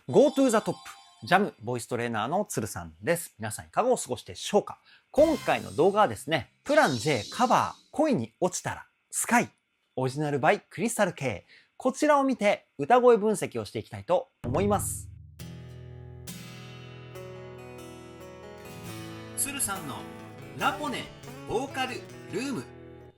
Go to the top! ジャムボイストレーナーのつるさんです。皆さんいかがお過ごしでしょうか？今回の動画はですね、プラン J カバー恋に落ちたらスカイオリジナルバイクリスタル K、 こちらを見て歌声分析をしていきたいと思います。つるさんのラポネボーカルルーム。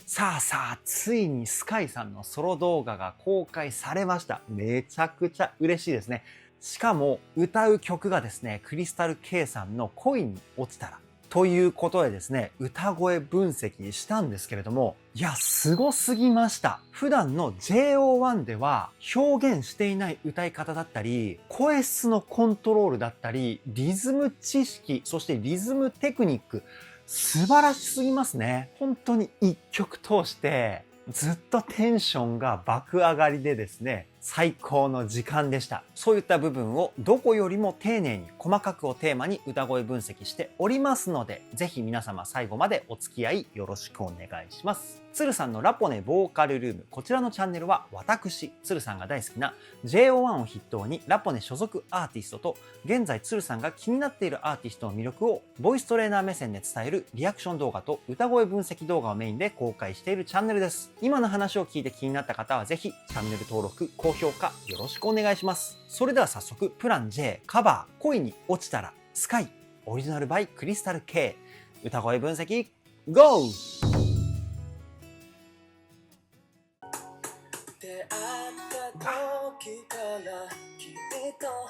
さあ、ついにスカイさんのソロ動画が公開されました。めちゃくちゃ嬉しいですね。しかも歌う曲がですね、クリスタル K さんの恋に落ちたらということでですね、歌声分析したんですけれども、いや、すごすぎました。普段の JO1 では表現していない歌い方だったり、声質のコントロールだったり、リズム知識、そしてリズムテクニック、素晴らしすぎますね。本当に一曲通してずっとテンションが爆上がりでですね、最高の時間でした。そういった部分をどこよりも丁寧に細かくをテーマに歌声分析しておりますので、ぜひ皆様最後までお付き合いよろしくお願いします。つるさんのラポネボーカルルーム、こちらのチャンネルは私、つるさんが大好きな JO1 を筆頭にラポネ所属アーティストと現在つるさんが気になっているアーティストの魅力をボイストレーナー目線で伝えるリアクション動画と歌声分析動画をメインで公開しているチャンネルです。今の話を聞いて気になった方はぜひチャンネル登録、高評価よろしくお願いします。それでは早速プラン J カバー恋に落ちたらスカイオリジナルバイクリスタル K 歌声分析 GO！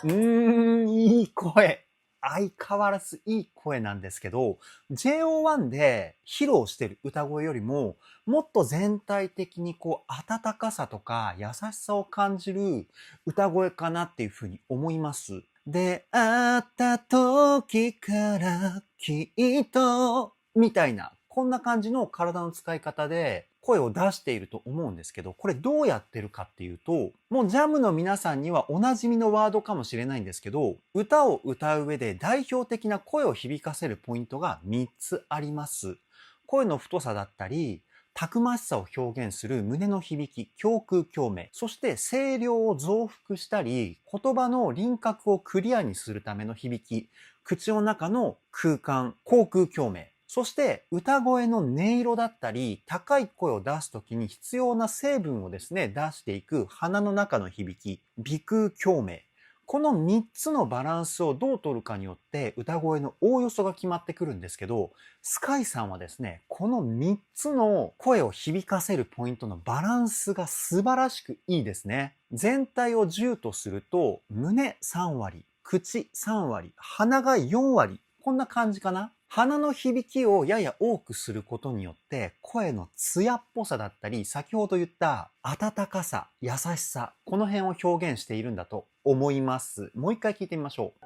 いい声。相変わらずいい声なんですけど、JO1 で披露してる歌声よりも、もっと全体的に温かさとか優しさを感じる歌声かなっていうふうに思います。出会った時からきっと、みたいな、こんな感じの体の使い方で声を出していると思うんですけど、これどうやってるかっていうと、もうジャムの皆さんにはおなじみのワードかもしれないんですけど、歌を歌う上で代表的な声を響かせるポイントが3つあります。声の太さだったり、たくましさを表現する胸の響き、胸腔共鳴、そして声量を増幅したり、言葉の輪郭をクリアにするための響き、口の中の空間、口腔共鳴、そして歌声の音色だったり、高い声を出すときに必要な成分をですね、出していく鼻の中の響き、鼻腔共鳴。この3つのバランスをどう取るかによって歌声のおおよそが決まってくるんですけど、スカイさんはですね、この3つの声を響かせるポイントのバランスが素晴らしくいいですね。全体を10とすると、胸3割、口3割、鼻が4割。こんな感じかな。鼻の響きをやや多くすることによって声の艶っぽさだったり、先ほど言った温かさ、優しさ、この辺を表現しているんだと思います。もう一回聞いてみましょう。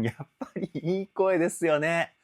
やっぱりいい声ですよね。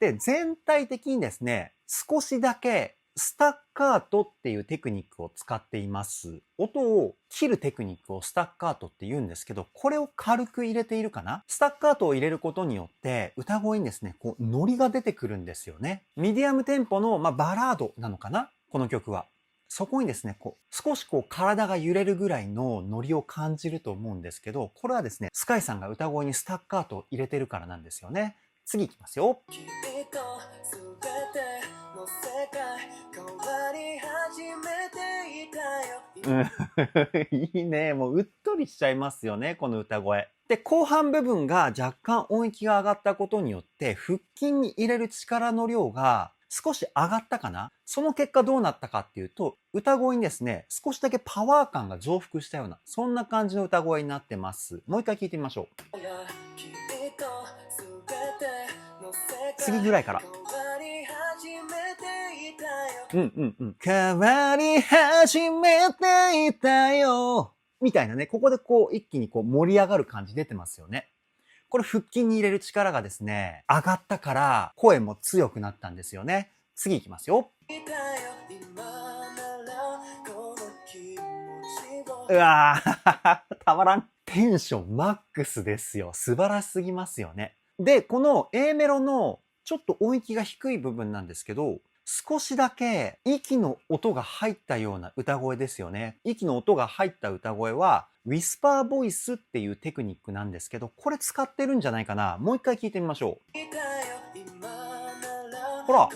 で、全体的にですね、少しだけスタッカートっていうテクニックを使っています。音を切るテクニックをスタッカートって言うんですけど、これを軽く入れているかな？スタッカートを入れることによって、歌声にですね、ノリが出てくるんですよね。ミディアムテンポの、バラードなのかな？この曲は。そこにですね、少し体が揺れるぐらいのノリを感じると思うんですけど、これはですね、スカイさんが歌声にスタッカートを入れてるからなんですよね。次いきますよ。いいね。もううっとりしちゃいますよね、この歌声。で、後半部分が若干音域が上がったことによって、腹筋に入れる力の量が少し上がったかな。その結果どうなったかっていうと、歌声にですね、少しだけパワー感が増幅したような、そんな感じの歌声になってます。もう一回聞いてみましょう。次ぐらいから。変わり始めていたよ。みたいなね、ここで一気に盛り上がる感じ出てますよね。これ腹筋に入れる力がですね、上がったから声も強くなったんですよね。次いきますよ。うわーたまらん。テンションマックスですよ。素晴らしすぎますよね。で、この A メロのちょっと音域が低い部分なんですけど、少しだけ息の音が入ったような歌声ですよね。息の音が入った歌声は、ウィスパーボイスっていうテクニックなんですけど、これ使ってるんじゃないかな。もう一回聞いてみましょう。ほら。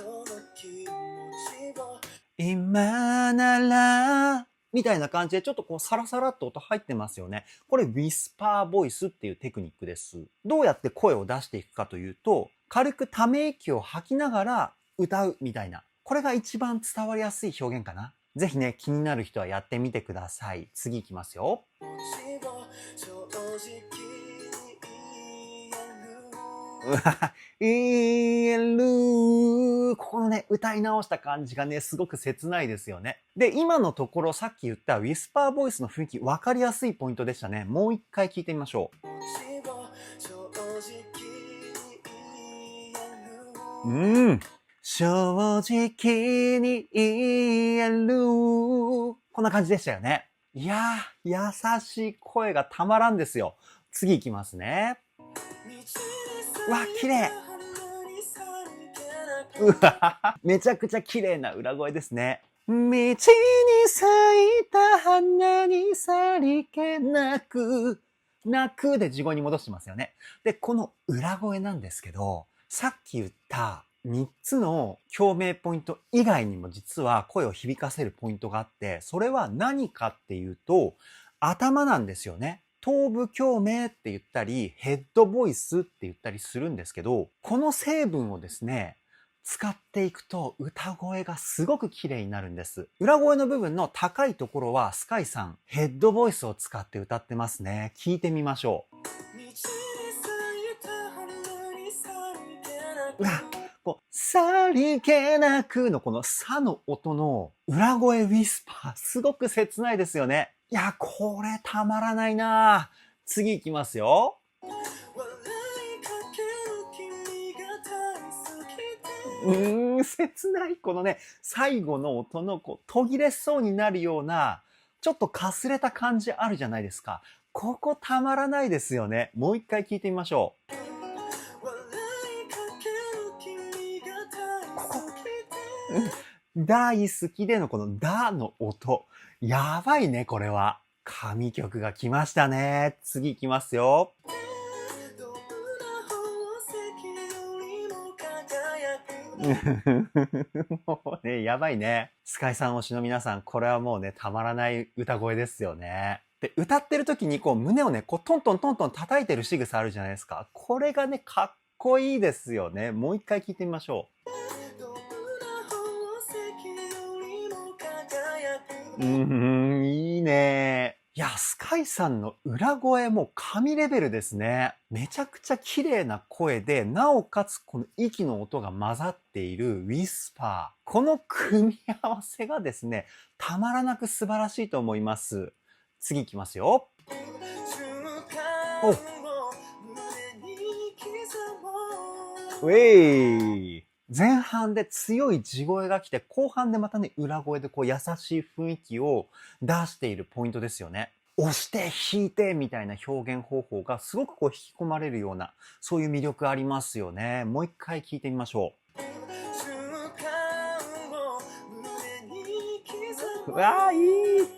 今なら、みたいな感じでちょっとこうサラサラっと音入ってますよね。これウィスパーボイスっていうテクニックです。どうやって声を出していくかというと、軽くため息を吐きながら歌うみたいな。これが一番伝わりやすい表現かな。ぜひね、気になる人はやってみてください。次いきますよ。言える。ここのね、歌い直した感じがね、すごく切ないですよね。で、今のところさっき言ったウィスパーボイスの雰囲気分かりやすいポイントでしたね。もう一回聞いてみましょう。正直に言える。こんな感じでしたよね。いやー、優しい声がたまらんですよ。次いきますね。うわ、綺麗。うわ、めちゃくちゃ綺麗な裏声ですね。道に咲いた花にさりげなく、泣くで地声に戻してますよね。で、この裏声なんですけど、さっき言った3つの共鳴ポイント以外にも実は声を響かせるポイントがあって、それは何かっていうと、頭なんですよね。頭部共鳴って言ったり、ヘッドボイスって言ったりするんですけど、この成分をですね、使っていくと歌声がすごく綺麗になるんです。裏声の部分の高いところはスカイさん、ヘッドボイスを使って歌ってますね。聞いてみましょう。こう、さりげなくのこのさの音の裏声ウィスパー、すごく切ないですよね。いや、これたまらないな。次いきますよ。切ない。このね、最後の音のこう途切れそうになるような、ちょっとかすれた感じあるじゃないですか。ここたまらないですよね。もう一回聞いてみましょう。ここ。大好きでのこのダの音。やばいね、これは。神曲が来ましたね。次いきますよ。もうね、やばいね。スカイさん推しの皆さん、これはもうね、たまらない歌声ですよね。で、歌ってる時にこう胸をね、こうトントントントン叩いてる仕草あるじゃないですか。これがね、かっこいいですよね。もう一回聞いてみましょう。いいね。いや、スカイさんの裏声も神レベルですね。めちゃくちゃ綺麗な声で、なおかつこの息の音が混ざっているウィスパー。この組み合わせがですね、たまらなく素晴らしいと思います。次いきますよ。おウェイ前半で強い地声が来て、後半でまたね、裏声でこう優しい雰囲気を出しているポイントですよね。押して弾いてみたいな表現方法がすごくこう引き込まれるような、そういう魅力ありますよね。もう一回聞いてみましょう。うわー、いい。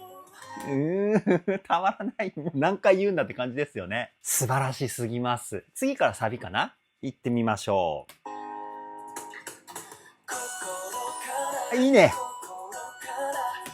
たまらない。何回言うんだって感じですよね。素晴らしすぎます。次からサビかな？行ってみましょう。いいね。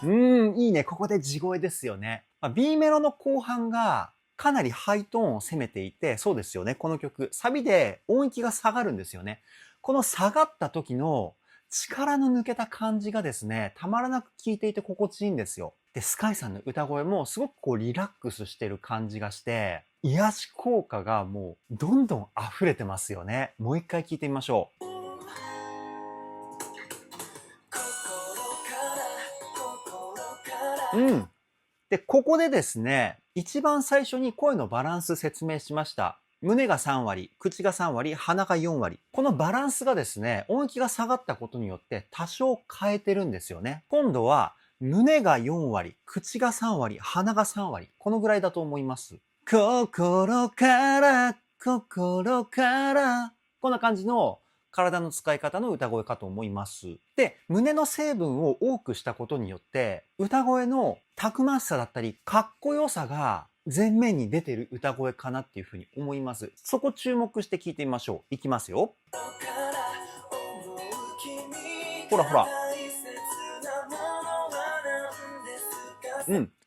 いいね。ここで地声ですよね。B メロの後半がかなりハイトーンを攻めていて、そうですよね。この曲。サビで音域が下がるんですよね。この下がった時の力の抜けた感じがですね、たまらなく聴いていて心地いいんですよ。で、スカイさんの歌声もすごくこうリラックスしてる感じがして、癒し効果がもうどんどん溢れてますよね。もう一回聴いてみましょう。で、ここでですね、一番最初に声のバランス説明しました。胸が3割、口が3割、鼻が4割。このバランスがですね、音域が下がったことによって多少変えてるんですよね。今度は胸が4割、口が3割、鼻が3割。このぐらいだと思います。心から、心から。こんな感じの体の使い方の歌声かと思います。で、胸の成分を多くしたことによって、歌声のたくましさだったり、かっこよさが前面に出てる歌声かなっていうふうに思います。そこ注目して聞いてみましょう。いきますよ。ほらほら。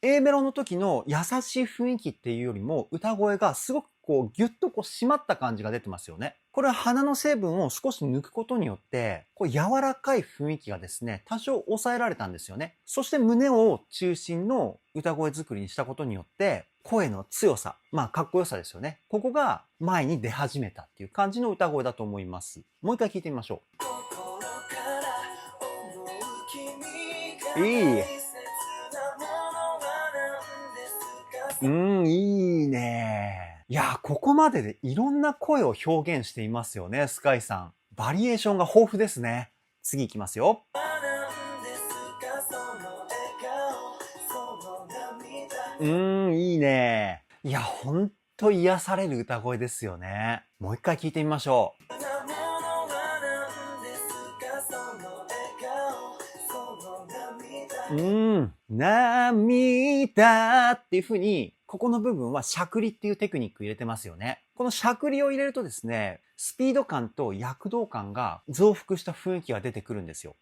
A メロの時の優しい雰囲気っていうよりも、歌声がすごくギュッと締まった感じが出てますよね。これは鼻の成分を少し抜くことによって、柔らかい雰囲気がですね、多少抑えられたんですよね。そして胸を中心の歌声作りにしたことによって、声の強さ、かっこよさですよね。ここが前に出始めたっていう感じの歌声だと思います。もう一回聞いてみましょう。いいね。いや、ここまででいろんな声を表現していますよね、スカイさん。バリエーションが豊富ですね。次いきますよ。いいね。いや、ほんと癒される歌声ですよね。もう一回聞いてみましょう。涙っていう風に、ここの部分はしゃくりっていうテクニック入れてますよね。このしゃくりを入れるとですね、スピード感と躍動感が増幅した雰囲気が出てくるんですよ。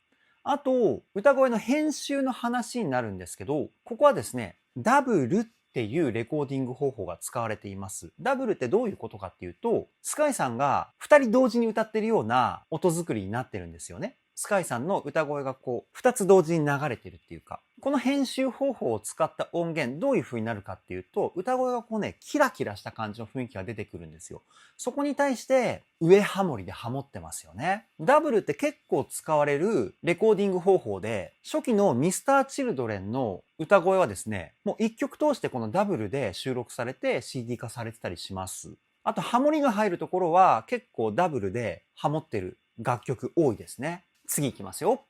あと、歌声の編集の話になるんですけど、ここはですね、ダブルっていうレコーディング方法が使われています。ダブルってどういうことかっていうと、スカイさんが2人同時に歌ってるような音作りになってるんですよね。スカイさんの歌声が2つ同時に流れてるっていうか、この編集方法を使った音源、どういう風になるかっていうと、歌声がキラキラした感じの雰囲気が出てくるんですよ。そこに対して、上ハモリでハモってますよね。ダブルって結構使われるレコーディング方法で、初期の Mr.Children の歌声はですね、もう一曲通してこのダブルで収録されて CD 化されてたりします。あと、ハモリが入るところは結構ダブルでハモってる楽曲多いですね。次いきますよ。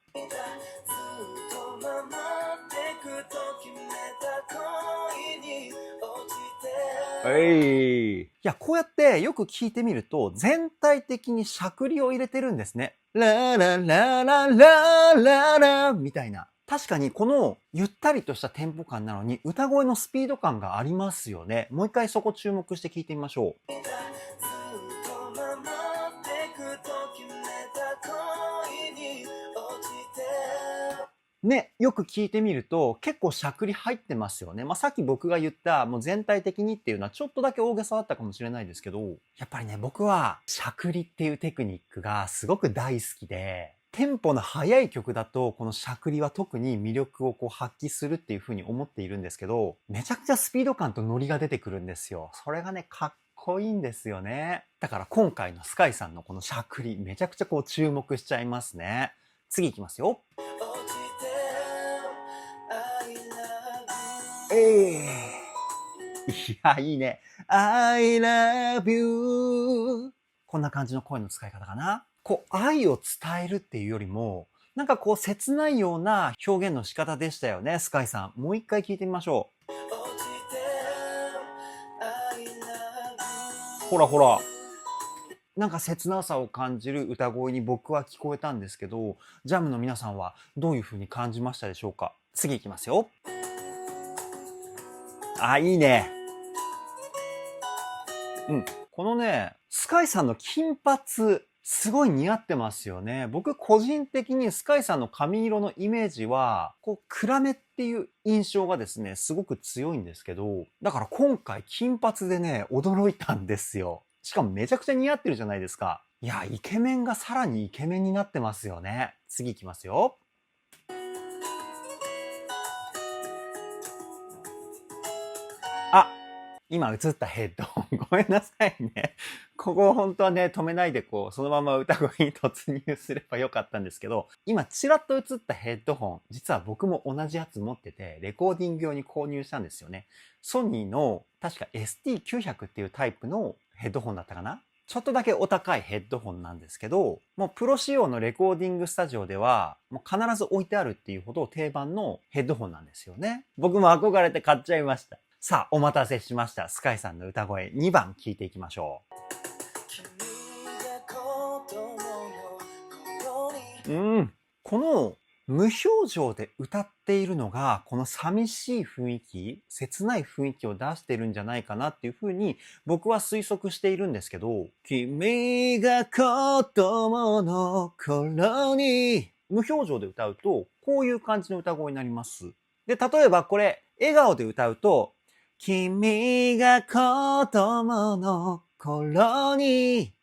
いや、こうやってよく聞いてみると、全体的にしゃくりを入れてるんですね。ラララララララみたいな。確かにこのゆったりとしたテンポ感なのに歌声のスピード感がありますよね。もう一回そこ注目して聞いてみましょう。ね、よく聞いてみると結構しゃくり入ってますよね。さっき僕が言ったもう全体的にっていうのはちょっとだけ大げさだったかもしれないですけど、やっぱりね、僕はしゃくりっていうテクニックがすごく大好きで、テンポの速い曲だとこのしゃくりは特に魅力を発揮するっていう風に思っているんですけど、めちゃくちゃスピード感とノリが出てくるんですよ。それがね、かっこいいんですよね。だから今回のスカイさんのこのしゃくりめちゃくちゃ注目しちゃいますね。次いきますよ。いや、いいね。I love you. こんな感じの声の使い方かな。愛を伝えるっていうよりも、なんか切ないような表現の仕方でしたよね、スカイさん。もう一回聞いてみましょう。ほらほら。なんか切なさを感じる歌声に僕は聞こえたんですけど、ジャムの皆さんはどういう風に感じましたでしょうか。次いきますよ。いいね。このね、スカイさんの金髪、すごい似合ってますよね。僕個人的にスカイさんの髪色のイメージは、暗めっていう印象がですね、すごく強いんですけど、だから今回金髪でね、驚いたんですよ。しかもめちゃくちゃ似合ってるじゃないですか。いや、イケメンがさらにイケメンになってますよね。次いきますよ。今映ったヘッドホン、ごめんなさいね。ここ本当はね、止めないでそのまま歌声に突入すればよかったんですけど、今チラッと映ったヘッドホン、実は僕も同じやつ持ってて、レコーディング用に購入したんですよね。ソニーの確か ST900 っていうタイプのヘッドホンだったかな。ちょっとだけお高いヘッドホンなんですけど、もうプロ仕様のレコーディングスタジオでは、もう必ず置いてあるっていうほど定番のヘッドホンなんですよね。僕も憧れて買っちゃいました。さあ、お待たせしました。スカイさんの歌声2番聴いていきましょう。この無表情で歌っているのが、この寂しい雰囲気、切ない雰囲気を出してるんじゃないかなっていうふうに僕は推測しているんですけど、君が子供の頃に、無表情で歌うと、こういう感じの歌声になります。で、例えばこれ、笑顔で歌うと、君が子供の頃に、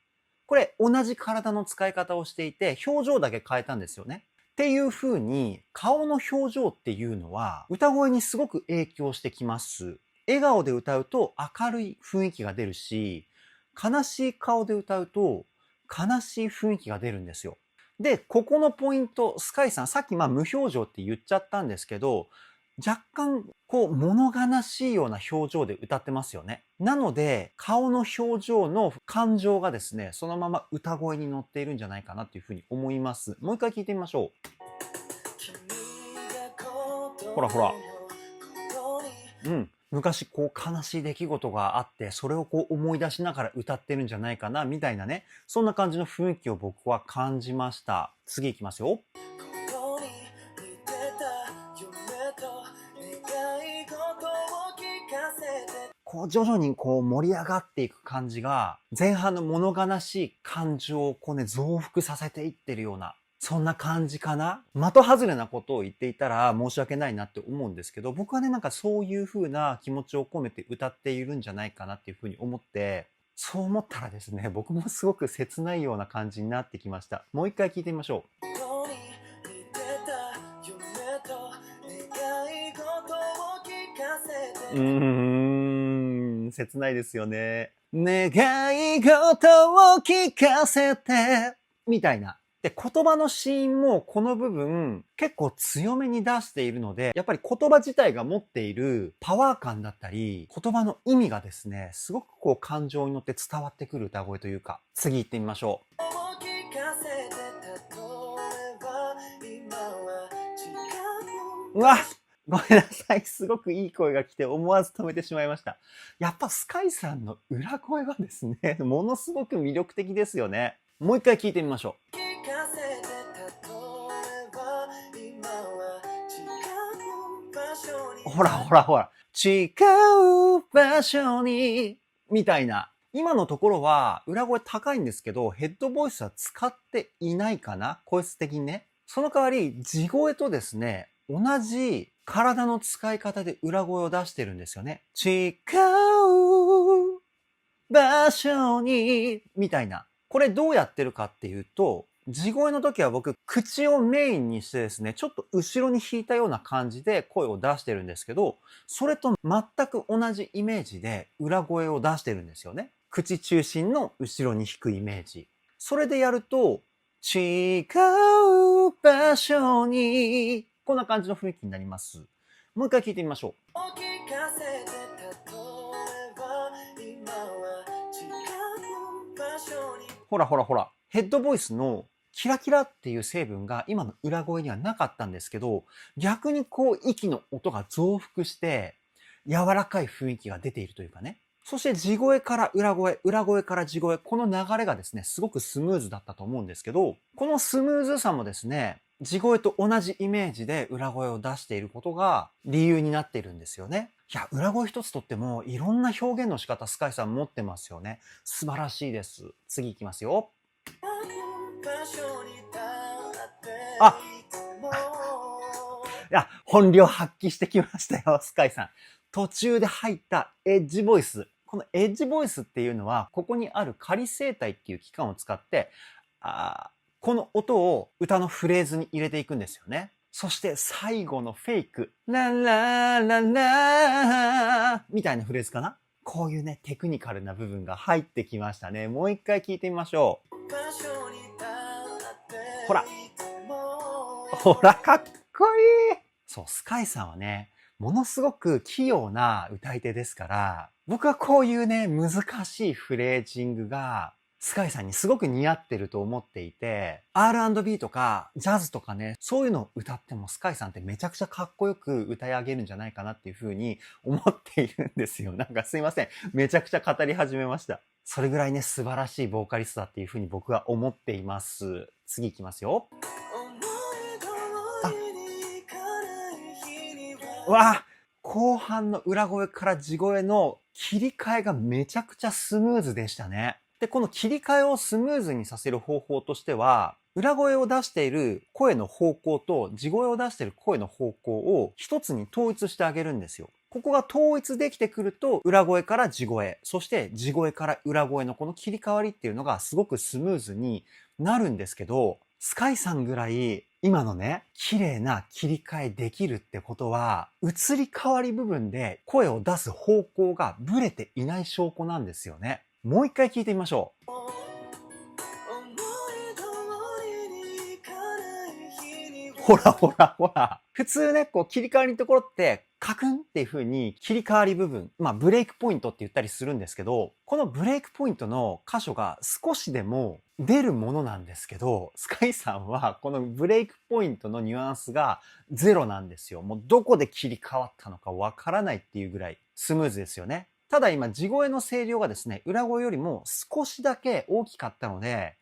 これ同じ体の使い方をしていて、表情だけ変えたんですよね。っていう風に、顔の表情っていうのは、歌声にすごく影響してきます。笑顔で歌うと明るい雰囲気が出るし、悲しい顔で歌うと悲しい雰囲気が出るんですよ。で、ここのポイント、スカイさん、さっき無表情って言っちゃったんですけど、若干、物悲しいような表情で歌ってますよね。なので、顔の表情の感情がですね、そのまま歌声に乗っているんじゃないかなっていうふうに思います。もう一回聞いてみましょう。ほらほら。昔悲しい出来事があって、それを思い出しながら歌ってるんじゃないかな、みたいなね。そんな感じの雰囲気を僕は感じました。次行きますよ。徐々に盛り上がっていく感じが、前半の物悲しい感情を増幅させていってるような、そんな感じかな。的外れなことを言っていたら申し訳ないなって思うんですけど、僕はね、そういう風な気持ちを込めて歌っているんじゃないかなっていう風に思って、そう思ったらですね、僕もすごく切ないような感じになってきました。もう一回聞いてみましょう。切ないですよね。願い事を聞かせて、みたいな。で、言葉のシーンもこの部分結構強めに出しているので、やっぱり言葉自体が持っているパワー感だったり、言葉の意味がですね、すごく感情に乗って伝わってくる歌声というか、次行ってみましょう。うわ、ごめんなさい。すごくいい声が来て思わず止めてしまいました。やっぱスカイさんの裏声はですね、ものすごく魅力的ですよね。もう一回聞いてみましょう。ほらほらほら。違う場所に、みたいな。今のところは裏声高いんですけど、ヘッドボイスは使っていないかな？声質的にね。その代わり、地声とですね、同じ体の使い方で裏声を出してるんですよね。違う場所に、みたいな。これどうやってるかっていうと、地声の時は僕、口をメインにしてですね、ちょっと後ろに引いたような感じで声を出してるんですけど、それと全く同じイメージで裏声を出してるんですよね。口中心の後ろに引くイメージ。それでやると、違う場所に、こんな感じの雰囲気になります。もう一回聞いてみましょう。ほらほらほら、ヘッドボイスのキラキラっていう成分が今の裏声にはなかったんですけど、逆に息の音が増幅して、柔らかい雰囲気が出ているというかね。そして地声から裏声、裏声から地声、この流れがですね、すごくスムーズだったと思うんですけど、このスムーズさもですね、地声と同じイメージで裏声を出していることが理由になっているんですよね。いや、裏声一つとってもいろんな表現の仕方スカイさん持ってますよね。素晴らしいです。次行きますよ。あ、いや、本領発揮してきましたよ、スカイさん。途中で入ったエッジボイス。このエッジボイスっていうのは、ここにある仮声帯っていう器官を使って、この音を歌のフレーズに入れていくんですよね。そして最後のフェイク。ララララみたいなフレーズかな。こういうね、テクニカルな部分が入ってきましたね。もう一回聞いてみましょう。ほら。ほら、かっこいい。そう、スカイさんはね、ものすごく器用な歌い手ですから、僕はこういうね、難しいフレージングが、スカイさんにすごく似合ってると思っていて、R&B とかジャズとかね、そういうのを歌ってもスカイさんってめちゃくちゃかっこよく歌い上げるんじゃないかなっていうふうに思っているんですよ。すいません。めちゃくちゃ語り始めました。それぐらいね、素晴らしいボーカリストだっていうふうに僕は思っています。次行きますよ。うわ、後半の裏声から地声の切り替えがめちゃくちゃスムーズでしたね。で、この切り替えをスムーズにさせる方法としては、裏声を出している声の方向と地声を出している声の方向を一つに統一してあげるんですよ。ここが統一できてくると、裏声から地声、そして地声から裏声のこの切り替わりっていうのがすごくスムーズになるんですけど、スカイさんぐらい今のね、綺麗な切り替えできるってことは、移り変わり部分で声を出す方向がブレていない証拠なんですよね。もう一回聞いてみましょう。ほらほらほら。普通ね、こう切り替わりのところって、カクンっていう風に切り替わり部分、ブレイクポイントって言ったりするんですけど、このブレイクポイントの箇所が少しでも出るものなんですけど、スカイさんはこのブレイクポイントのニュアンスがゼロなんですよ。もうどこで切り替わったのかわからないっていうぐらいスムーズですよね。ただ今、地声の声量がですね、裏声よりも少しだけ大きかったので、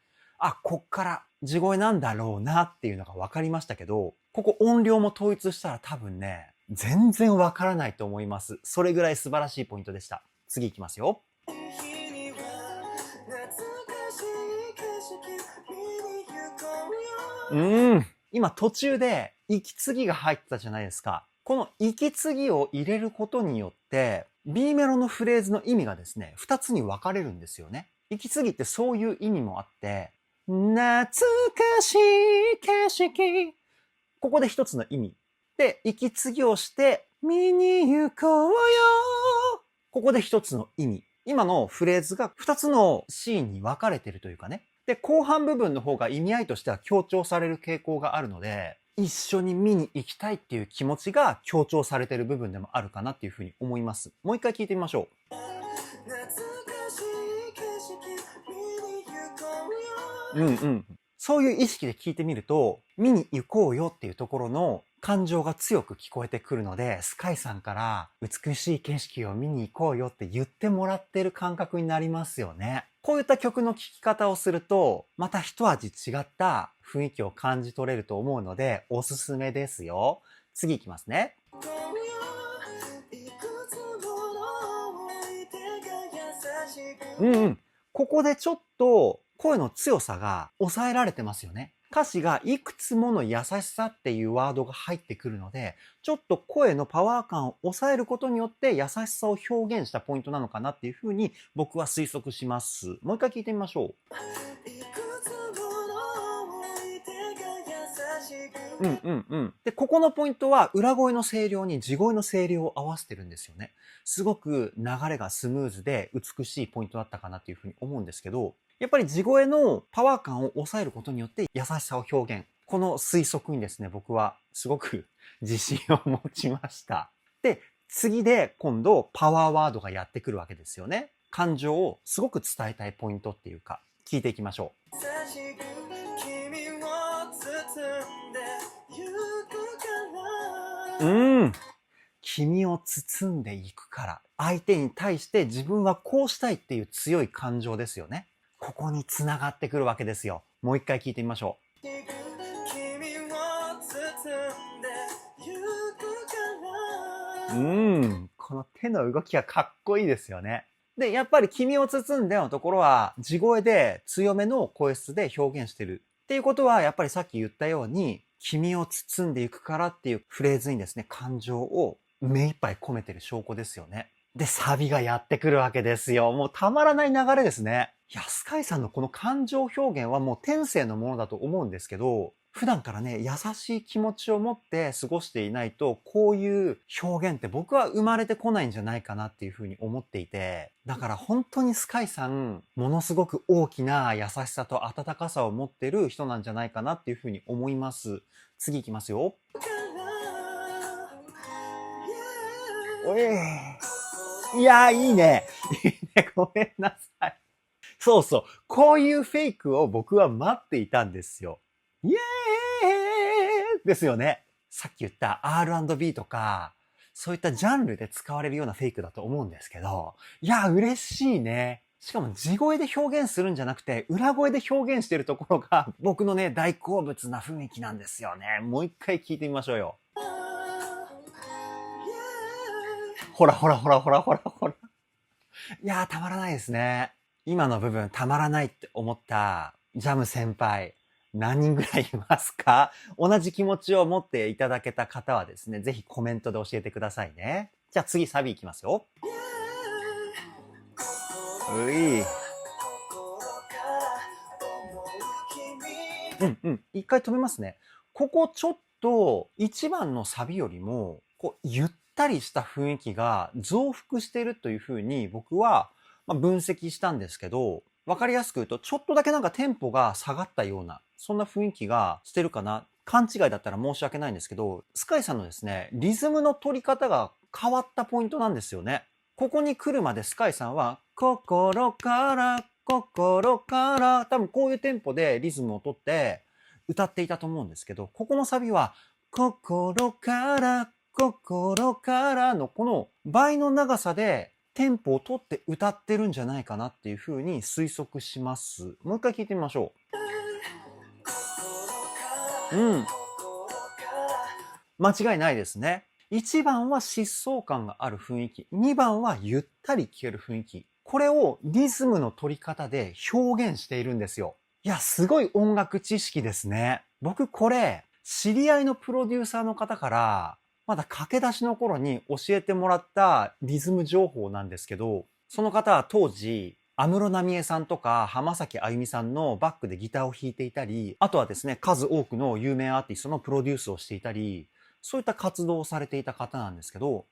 こっから地声なんだろうなっていうのが分かりましたけど、ここ音量も統一したら多分ね、全然分からないと思います。それぐらい素晴らしいポイントでした。次いきますよ。今途中で息継ぎが入ってたじゃないですか。この息継ぎを入れることによって、B メロのフレーズの意味がですね、2つに分かれるんですよね。息継ぎってそういう意味もあって、懐かしい景色。ここで一つの意味。で、息継ぎをして、見に行こうよ。ここで一つの意味。今のフレーズが二つのシーンに分かれてるというかね。で、後半部分の方が意味合いとしては強調される傾向があるので、一緒に見に行きたいっていう気持ちが強調されてる部分でもあるかなっていうふうに思います。もう一回聞いてみましょう。そういう意識で聞いてみると、見に行こうよっていうところの感情が強く聞こえてくるので、スカイさんから美しい景色を見に行こうよって言ってもらってる感覚になりますよね。こういった曲の聴き方をすると、また一味違った雰囲気を感じ取れると思うので、おすすめですよ。次いきますね。ここでちょっと声の強さが抑えられてますよね。歌詞がいくつもの優しさっていうワードが入ってくるので、ちょっと声のパワー感を抑えることによって優しさを表現したポイントなのかなっていうふうに僕は推測します。もう一回聞いてみましょう。で、ここのポイントは裏声の声量に地声の声量を合わせてるんですよね。すごく流れがスムーズで美しいポイントだったかなというふうに思うんですけど、やっぱり地声のパワー感を抑えることによって優しさを表現。この推測にですね、僕はすごく自信を持ちました。で、次で今度パワーワードがやってくるわけですよね。感情をすごく伝えたいポイントっていうか、聞いていきましょう。君を包んでいくから。相手に対して自分はこうしたいっていう強い感情ですよね。ここに繋がってくるわけですよ。もう一回聞いてみましょう。この手の動きがかっこいいですよね。で、やっぱり君を包んでのところは地声で強めの声質で表現してる。っていうことはやっぱりさっき言ったように君を包んでいくからっていうフレーズにですね、感情を目いっぱい込めてる証拠ですよね。で、サビがやってくるわけですよ。もうたまらない流れですね。いや、スカイさんのこの感情表現はもう天性のものだと思うんですけど、普段からね、優しい気持ちを持って過ごしていないと、こういう表現って僕は生まれてこないんじゃないかなっていうふうに思っていて、だから本当にスカイさん、ものすごく大きな優しさと温かさを持ってる人なんじゃないかなっていうふうに思います。次いきますよ。いやー、いいね。いいね。ごめんなさい。そうそう。こういうフェイクを僕は待っていたんですよ。イエーイですよね。さっき言った R&B とか、そういったジャンルで使われるようなフェイクだと思うんですけど、いや、嬉しいね。しかも地声で表現するんじゃなくて、裏声で表現してるところが僕のね、大好物な雰囲気なんですよね。もう一回聞いてみましょうよ。ほらほらほらほらほらほら。いやー、たまらないですね。今の部分たまらないって思ったジャム先輩、何人ぐらいいますか？同じ気持ちを持っていただけた方はですね、ぜひコメントで教えてくださいね。じゃあ次サビいきますよ。うい。一回止めますね。ここちょっと1番のサビよりも、ゆったりした雰囲気が増幅してるというふうに僕は分析したんですけど、わかりやすく言うと、ちょっとだけなんかテンポが下がったような、そんな雰囲気がしてるかな。勘違いだったら申し訳ないんですけど、スカイさんのですね、リズムの取り方が変わったポイントなんですよね。ここに来るまでスカイさんは、心から心から多分こういうテンポでリズムを取って歌っていたと思うんですけど、ここのサビは心から心からのこの倍の長さでテンポを取って歌ってるんじゃないかなっていうふうに推測します。もう一回聞いてみましょう。間違いないですね。1番は疾走感がある雰囲気。2番はゆったり聴ける雰囲気。これをリズムの取り方で表現しているんですよ。いや、すごい音楽知識ですね。僕これ、知り合いのプロデューサーの方から、まだ駆け出しの頃に教えてもらったリズム情報なんですけど、その方は当時、安室奈美恵さんとか浜崎あゆみさんのバックでギターを弾いていたり、あとはですね、数多くの有名アーティストのプロデュースをしていたり、そういった活動をされていた方なんですけど、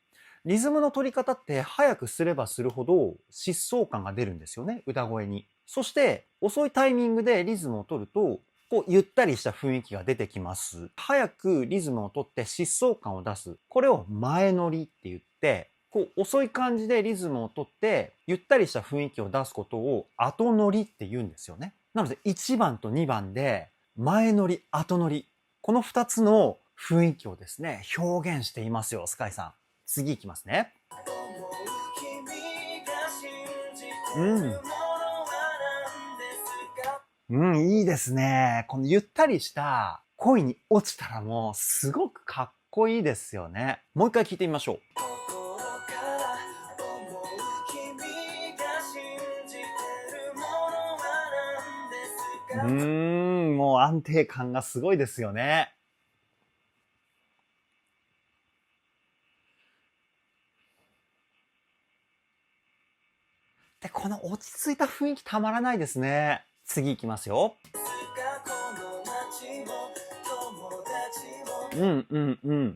リズムの取り方って早くすればするほど疾走感が出るんですよね、歌声に。そして遅いタイミングでリズムを取ると、ゆったりした雰囲気が出てきます。早くリズムを取って疾走感を出す。これを前乗りって言って、遅い感じでリズムを取ってゆったりした雰囲気を出すことを後乗りって言うんですよね。なので1番と2番で前乗り、後乗り。この2つの雰囲気をですね、表現していますよ、スカイさん。次いきますね。いいですね。このゆったりした恋に落ちたらもうすごくかっこいいですよね。もう一回聞いてみましょう。もう安定感がすごいですよね。で、この落ち着いた雰囲気たまらないですね。次いきますよ。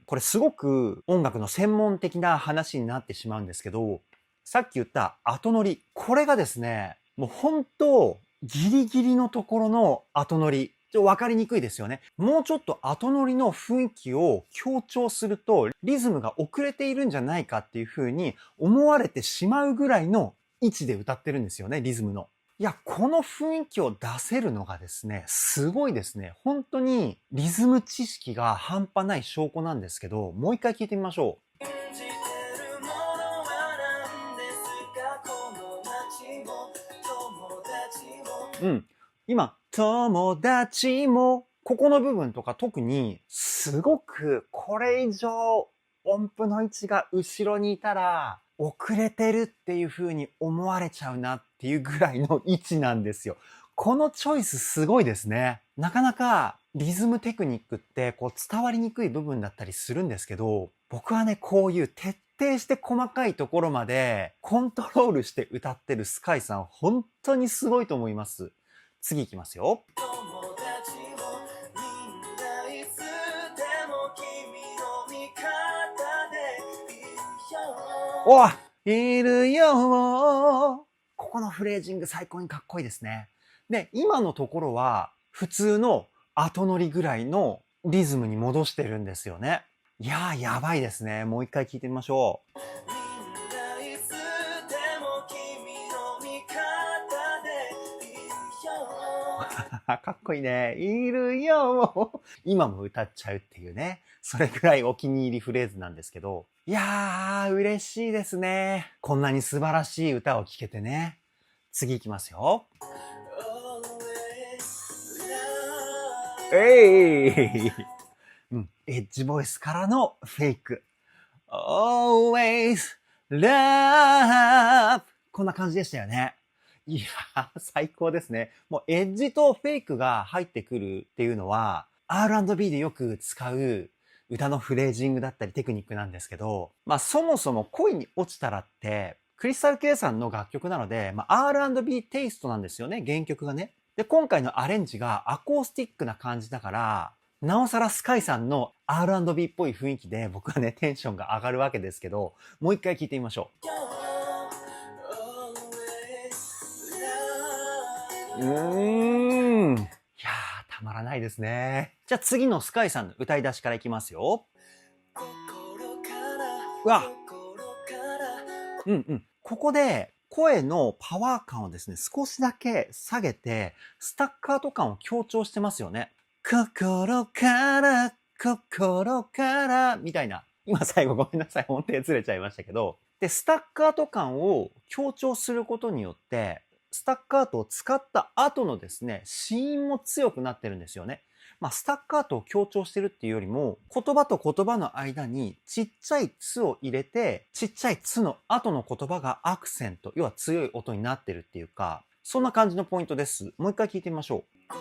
これすごく音楽の専門的な話になってしまうんですけど、さっき言った後乗り。これがですね、もう本当ギリギリのところの後乗り。分かりにくいですよね。もうちょっと後乗りの雰囲気を強調すると、リズムが遅れているんじゃないかっていう風に思われてしまうぐらいの位置で歌ってるんですよね、リズムの。いや、この雰囲気を出せるのがですね、すごいですね。本当にリズム知識が半端ない証拠なんですけど、もう一回聞いてみましょう。今、友達も、ここの部分とか特に、すごくこれ以上音符の位置が後ろにいたら、遅れてるっていう風に思われちゃうなっていうぐらいの位置なんですよ。このチョイスすごいですね。なかなかリズムテクニックって伝わりにくい部分だったりするんですけど、僕はね、こういう徹底して細かいところまでコントロールして歌ってるスカイさん、本当にすごいと思います。次いきますよ。おいるよ。ここのフレージング最高にかっこいいですね。で、今のところは普通の後乗りぐらいのリズムに戻してるんですよね。いやー、やばいですね。もう一回聞いてみましょう。かっこいいね。いるよ。今も歌っちゃうっていうね。それぐらいお気に入りフレーズなんですけど。いやー、嬉しいですね。こんなに素晴らしい歌を聴けてね。次いきますよ。エッジボイスからのフェイク。Always ラブ。こんな感じでしたよね。いやー、最高ですね。もうエッジとフェイクが入ってくるっていうのは、R&B でよく使う歌のフレージングだったりテクニックなんですけど、そもそも恋に落ちたらって、クリスタル K さんの楽曲なので、R&B テイストなんですよね、原曲がね。で、今回のアレンジがアコースティックな感じだから、なおさらスカイさんの R&B っぽい雰囲気で僕はね、テンションが上がるわけですけど、もう一回聞いてみましょう。いやー、たまらないですね。じゃあ次のスカイさんの歌い出しからいきますよ。うわ、ここで声のパワー感をですね、少しだけ下げて、スタッカート感を強調してますよね。心から、心から、みたいな。今最後ごめんなさい、音程ずれちゃいましたけど。で、スタッカート感を強調することによって、スタッカートを使った後のですね、子音も強くなってるんですよね。スタッカートを強調してるっていうよりも、言葉と言葉の間にちっちゃいつを入れて、ちっちゃいつの後の言葉がアクセント、要は強い音になってるっていうか、そんな感じのポイントです。もう一回聞いてみましょう。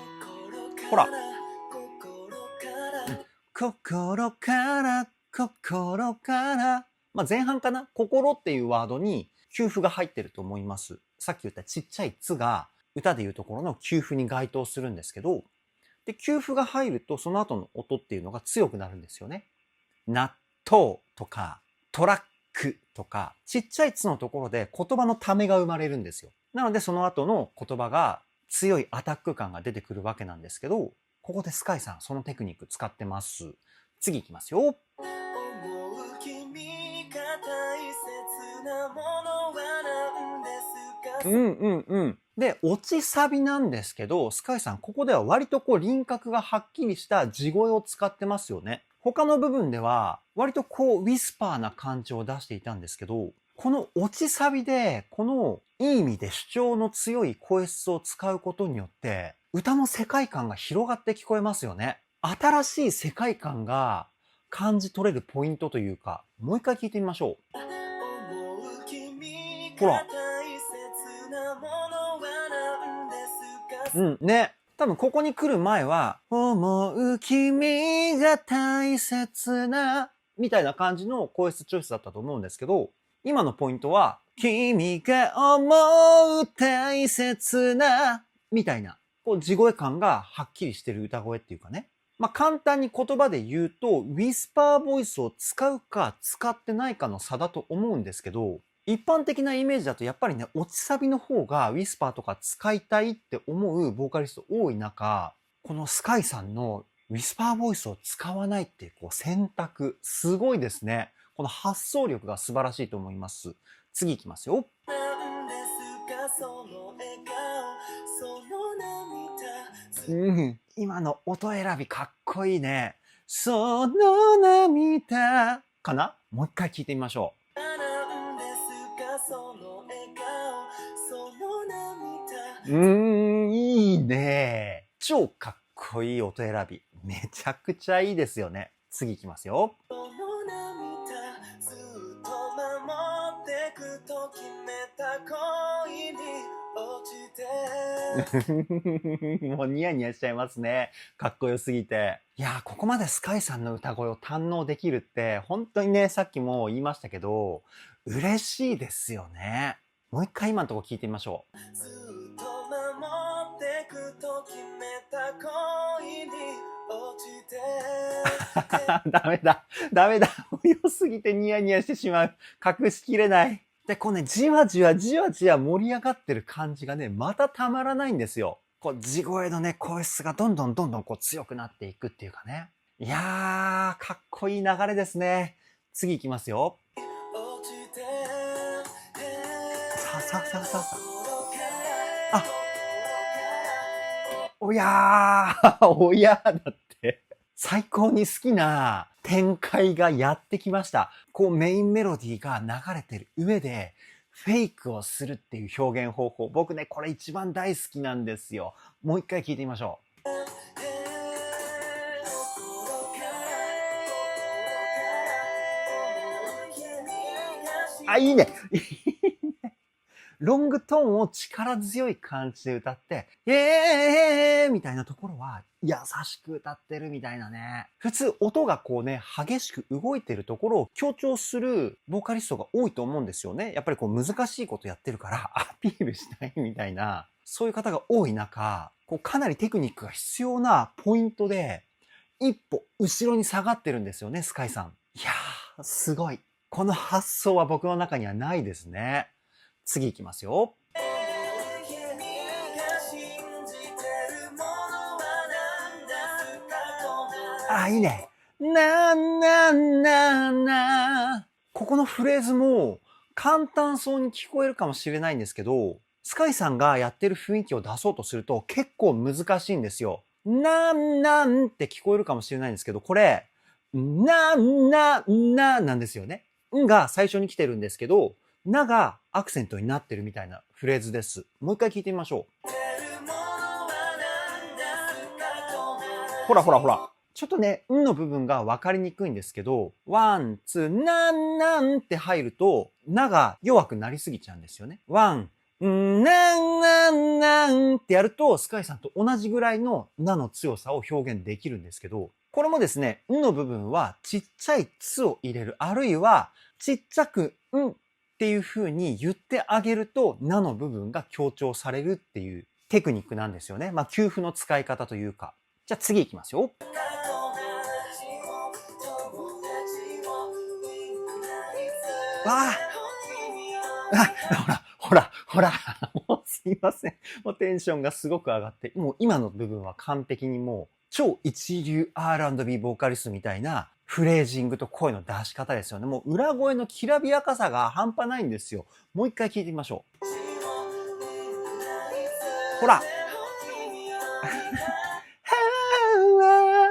ほら。心から、心から。前半かな、心っていうワードに休符が入ってると思います。さっき言ったちっちゃいつが歌でいうところの休符に該当するんですけど、で、休符が入るとその後の音っていうのが強くなるんですよね。納豆とかトラックとかちっちゃいつのところで言葉のためが生まれるんですよ。なのでその後の言葉が強いアタック感が出てくるわけなんですけど、ここでスカイさんそのテクニック使ってます。次いきますよ。で、落ちサビなんですけど、スカイさん、ここでは割と輪郭がはっきりした地声を使ってますよね。他の部分では、割とウィスパーな感じを出していたんですけど、この落ちサビで、このいい意味で主張の強い声質を使うことによって、歌の世界観が広がって聞こえますよね。新しい世界観が感じ取れるポイントというか、もう一回聞いてみましょう。ほら。ね。多分ここに来る前は、思う君が大切な、みたいな感じの声質チョイスだったと思うんですけど、今のポイントは、君が思う大切な、みたいな、地声感がはっきりしてる歌声っていうかね。簡単に言葉で言うと、ウィスパーボイスを使うか使ってないかの差だと思うんですけど、一般的なイメージだとやっぱりね、落ちサビの方がウィスパーとか使いたいって思うボーカリスト多い中、このスカイさんのウィスパーボイスを使わないっていう選択、すごいですね。この発想力が素晴らしいと思います。次いきますよ。今の音選びかっこいいね。その涙かな？もう一回聞いてみましょう。いいね。超かっこいい音選び。めちゃくちゃいいですよね。次いきますよ。もうニヤニヤしちゃいますね。かっこよすぎて。いやー、ここまでスカイさんの歌声を堪能できるって、本当にね、さっきも言いましたけど、嬉しいですよね。もう一回今のとこ聞いてみましょう。ダメだ。ダメだ。良すぎてニヤニヤしてしまう。隠しきれない。で、じわじわ盛り上がってる感じがね、またたまらないんですよ。地声のね、声質がどんどん強くなっていくっていうかね。いやー、かっこいい流れですね。次行きますよ。さあ。あ、おやーだって。最高に好きな展開がやってきました。メインメロディーが流れてる上で、フェイクをするっていう表現方法。僕ね、これ一番大好きなんですよ。もう一回聞いてみましょう。あ、いいね。ロングトーンを力強い感じで歌って、みたいなところは優しく歌ってるみたいなね。普通音がこうね、激しく動いてるところを強調するボーカリストが多いと思うんですよね。やっぱりこう難しいことやってるからアピールしたいみたいな、そういう方が多い中、こうかなりテクニックが必要なポイントで、一歩後ろに下がってるんですよね、スカイさん。いやー、すごい。この発想は僕の中にはないですね。次いきますよ。あ、いいね。な。ここのフレーズも簡単そうに聞こえるかもしれないんですけど、スカイさんがやってる雰囲気を出そうとすると結構難しいんですよ。なんって聞こえるかもしれないんですけど、これ、なんですよね。んが最初に来てるんですけど、ながアクセントになってるみたいなフレーズです。もう一回聞いてみましょう。ほら。ちょっとね、んの部分が分かりにくいんですけど、ワン、ツー、なんって入ると、なが弱くなりすぎちゃうんですよね。ワン、なんってやると、スカイさんと同じぐらいのなの強さを表現できるんですけど、これもですね、んの部分はちっちゃいつを入れる、あるいはちっちゃくんっていう風に言ってあげると、なの部分が強調されるっていうテクニックなんですよね。まあ、給付の使い方というか。じゃあ次行きますよ。わあ、ほら、もうすいません。もうテンションがすごく上がって、もう今の部分は完璧にもう超一流 R&B ボーカリストみたいなフレージングと声の出し方ですよね。もう裏声のきらびやかさが半端ないんですよ。もう一回聞いてみましょう。ほら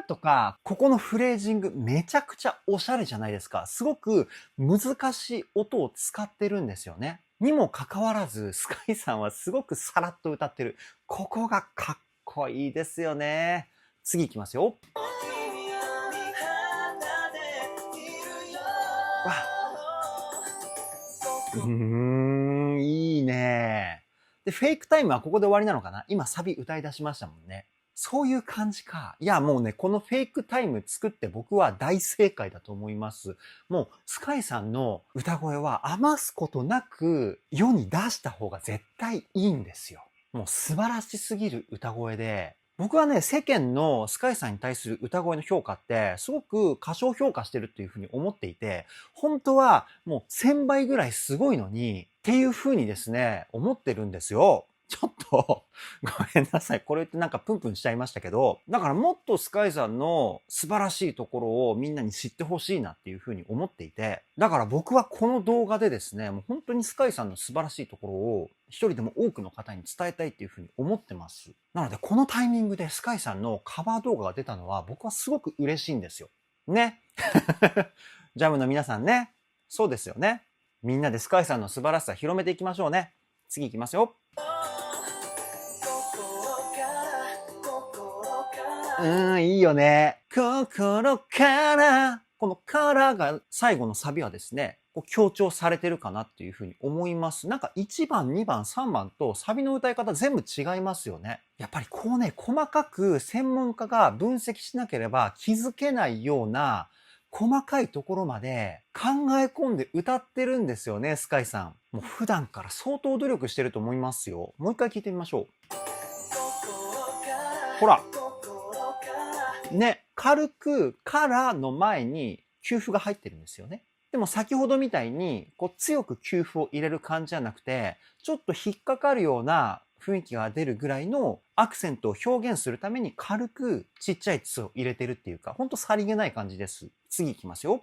とか、ここのフレージングめちゃくちゃおしゃれじゃないですか。すごく難しい音を使ってるんですよね。にもかかわらず、スカイさんはすごくさらっと歌ってる。ここがかっこいいですよね。次行きますよ。いいね。で、フェイクタイムはここで終わりなのかな？今サビ歌い出しましたもんね。そういう感じか。いや、もうね、このフェイクタイム作って僕は大正解だと思います。もう、スカイさんの歌声は余すことなく世に出した方が絶対いいんですよ。もう素晴らしすぎる歌声で、僕はね、世間のスカイさんに対する歌声の評価って、すごく過小評価してるっていうふうに思っていて、本当はもう1000倍ぐらいすごいのに、っていうふうにですね、思ってるんですよ。ちょっとごめんなさい。これってなんかプンプンしちゃいましたけど、だからもっとスカイさんの素晴らしいところをみんなに知ってほしいなっていうふうに思っていて、だから僕はこの動画でですね、もう本当にスカイさんの素晴らしいところを一人でも多くの方に伝えたいっていうふうに思ってます。なのでこのタイミングでスカイさんのカバー動画が出たのは僕はすごく嬉しいんですよ。ね。ジャムの皆さんね。そうですよね。みんなでスカイさんの素晴らしさ広めていきましょうね。次行きますよ。いいよね。心から、このからが最後のサビはですね、こう強調されてるかなっていうふうに思います。なんか1番、2番、3番とサビの歌い方全部違いますよね。やっぱりこうね、細かく専門家が分析しなければ気づけないような細かいところまで考え込んで歌ってるんですよね、スカイさん。もう普段から相当努力してると思いますよ。もう一回聞いてみましょう。ほら。ね、軽くからの前に給付が入ってるんですよね。でも先ほどみたいにこう強く給付を入れる感じじゃなくて、ちょっと引っかかるような雰囲気が出るぐらいのアクセントを表現するために軽くちっちゃい「つ」を入れてるっていうか、ほんとさりげない感じです。次いきますよ。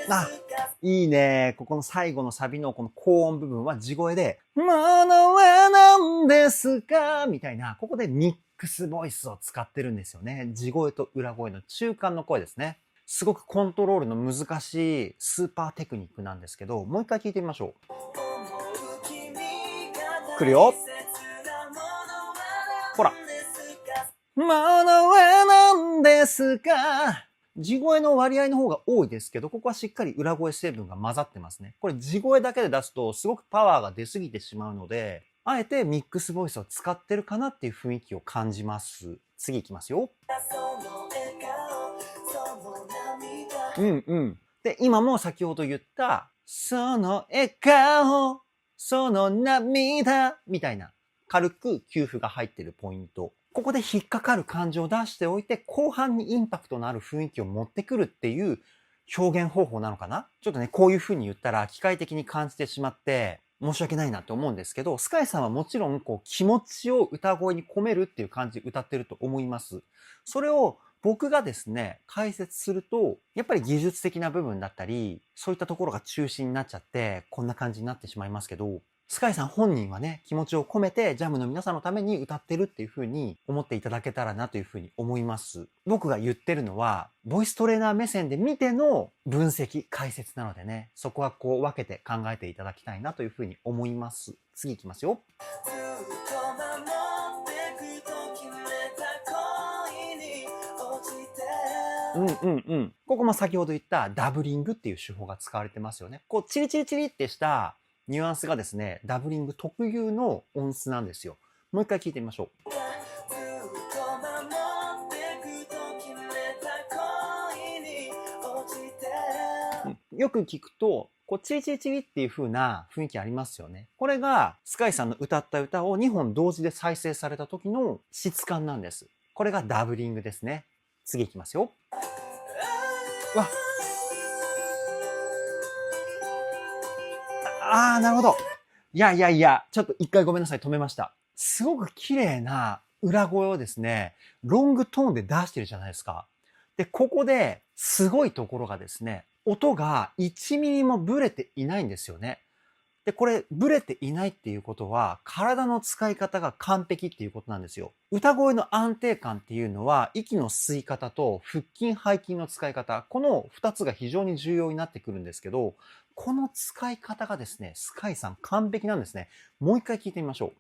あ、いいね。ここの最後のサビのこの高音部分は地声で、ものは何ですかみたいな、ここでミックスボイスを使ってるんですよね。地声と裏声の中間の声ですね。すごくコントロールの難しいスーパーテクニックなんですけど、もう一回聞いてみましょう。来るよ。ほら。物は何ですか。地声の割合の方が多いですけど、ここはしっかり裏声成分が混ざってますね。これ地声だけで出すとすごくパワーが出すぎてしまうので、あえてミックスボイスを使ってるかなっていう雰囲気を感じます。次いきますよ。うんうん。で、今も先ほど言った、その笑顔、その涙、みたいな、軽く給付が入ってるポイント。ここで引っかかる感情を出しておいて、後半にインパクトのある雰囲気を持ってくるっていう表現方法なのかな。ちょっとね、こういう風に言ったら機械的に感じてしまって、申し訳ないなって思うんですけど、スカイさんはもちろんこう気持ちを歌声に込めるっていう感じで歌ってると思います。それを僕がですね、解説すると、やっぱり技術的な部分だったり、そういったところが中心になっちゃって、こんな感じになってしまいますけど、スカイさん本人はね、気持ちを込めてジャムの皆さんのために歌ってるっていう風に思っていただけたらなという風に思います。僕が言ってるのは、ボイストレーナー目線で見ての分析、解説なのでね、そこはこう分けて考えていただきたいなという風に思います。次いきますよ。ここも先ほど言ったダブリングっていう手法が使われてますよね。こう、チリチリチリってしたニュアンスがですね、ダブリング特有の音質なんですよ。もう一回聞いてみましょう。よく聞くと、こう、チリチリチリっていう風な雰囲気ありますよね。これが、スカイさんの歌った歌を2本同時で再生された時の質感なんです。これがダブリングですね。次いきますよ。わなるほど。いや、ちょっと一回ごめんなさい、止めました。すごく綺麗な裏声をですね、ロングトーンで出してるじゃないですか。で、ここですごいところがですね、音が1ミリもブレていないんですよね。で、これ、ブレていないっていうことは、体の使い方が完璧っていうことなんですよ。歌声の安定感っていうのは、息の吸い方と腹筋、背筋の使い方、この2つが非常に重要になってくるんですけど、この使い方がですね、スカイさん完璧なんですね。もう一回聞いてみましょう。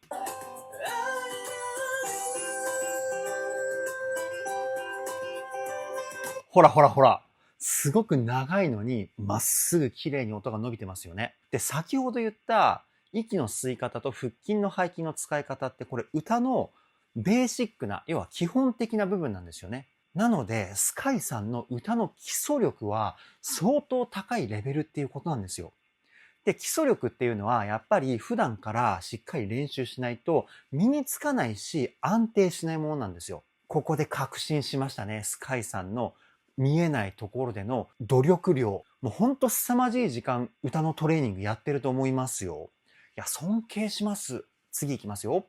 ほら。すごく長いのに、まっすぐ綺麗に音が伸びてますよね。で、先ほど言った息の吸い方と腹筋の背筋の使い方って、これ歌のベーシックな、要は基本的な部分なんですよね。なので、スカイさんの歌の基礎力は相当高いレベルっていうことなんですよ。で、基礎力っていうのは、やっぱり普段からしっかり練習しないと身につかないし、安定しないものなんですよ。ここで確信しましたね。スカイさんの見えないところでの努力量。もうほんと凄まじい時間、歌のトレーニングやってると思いますよ。いや、尊敬します。次行きますよ。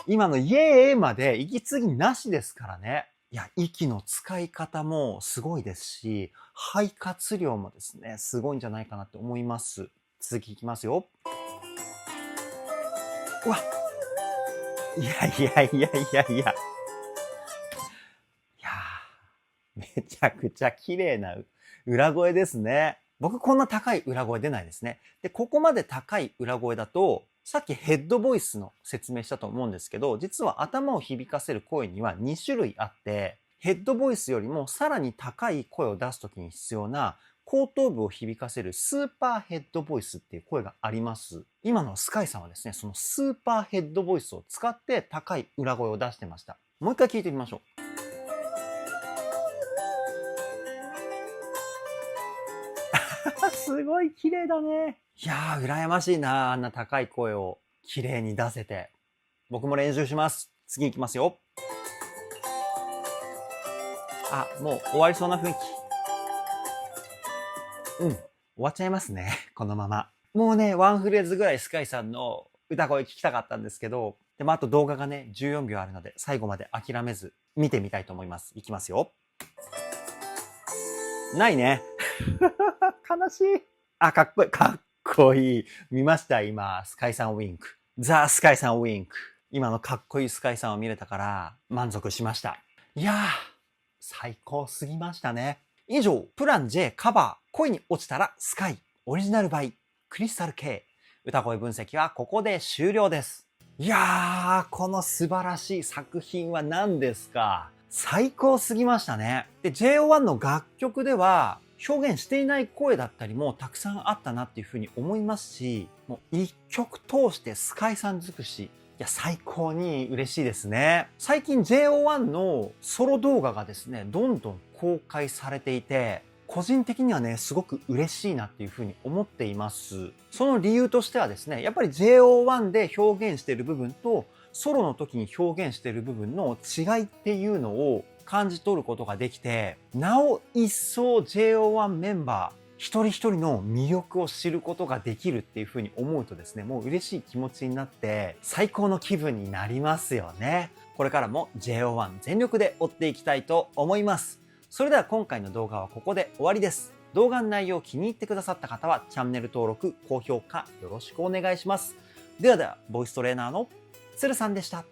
今のイエーまで息継ぎなしですからね。いや、息の使い方もすごいですし、肺活量もですね、すごいんじゃないかなって思います。続きいきますよ。うわ、いや、めちゃくちゃ綺麗な裏声ですね。僕こんな高い裏声出ないですね。で、ここまで高い裏声だと、さっきヘッドボイスの説明したと思うんですけど、実は頭を響かせる声には2種類あって、ヘッドボイスよりもさらに高い声を出すときに必要な後頭部を響かせるスーパーヘッドボイスっていう声があります。今のスカイさんはですね、そのスーパーヘッドボイスを使って高い裏声を出してました。もう一回聞いてみましょう。すごい綺麗だね。いやー、羨ましいな。あんな高い声を綺麗に出せて。僕も練習します。次行きますよ。もう終わりそうな雰囲気。終わっちゃいますね。このまま。もうね、ワンフレーズぐらいスカイさんの歌声聞きたかったんですけど、でもあと動画がね、14秒あるので、最後まで諦めず見てみたいと思います。いきますよ。ないね。悲しい。かっこいい。かっこいい。見ました今、スカイさんウィンク。ザ・スカイさんウィンク。今のかっこいいスカイさんを見れたから満足しました。いやー、最高すぎましたね。以上、プラン J カバー、恋に落ちたらスカイ、オリジナルバイ、クリスタル K、歌声分析はここで終了です。いやー、この素晴らしい作品は何ですか？最高すぎましたね。で、JO1 の楽曲では表現していない声だったりもたくさんあったなっていうふうに思いますし、もう一曲通してスカイさん尽くし、いや、最高に嬉しいですね。最近 JO1 のソロ動画がですね、どんどん公開されていて、個人的にはね、すごく嬉しいなっていうふうに思っています。その理由としてはですね、やっぱり JO1 で表現している部分と、ソロの時に表現している部分の違いっていうのを感じ取ることができて、なお一層 JO1 メンバー、一人一人の魅力を知ることができるっていうふうに思うとですね、もう嬉しい気持ちになって、最高の気分になりますよね。これからも JO1 全力で追っていきたいと思います。それでは今回の動画はここで終わりです。動画の内容を気に入ってくださった方はチャンネル登録、高評価よろしくお願いします。ではでは、ボイストレーナーのつるさんでした。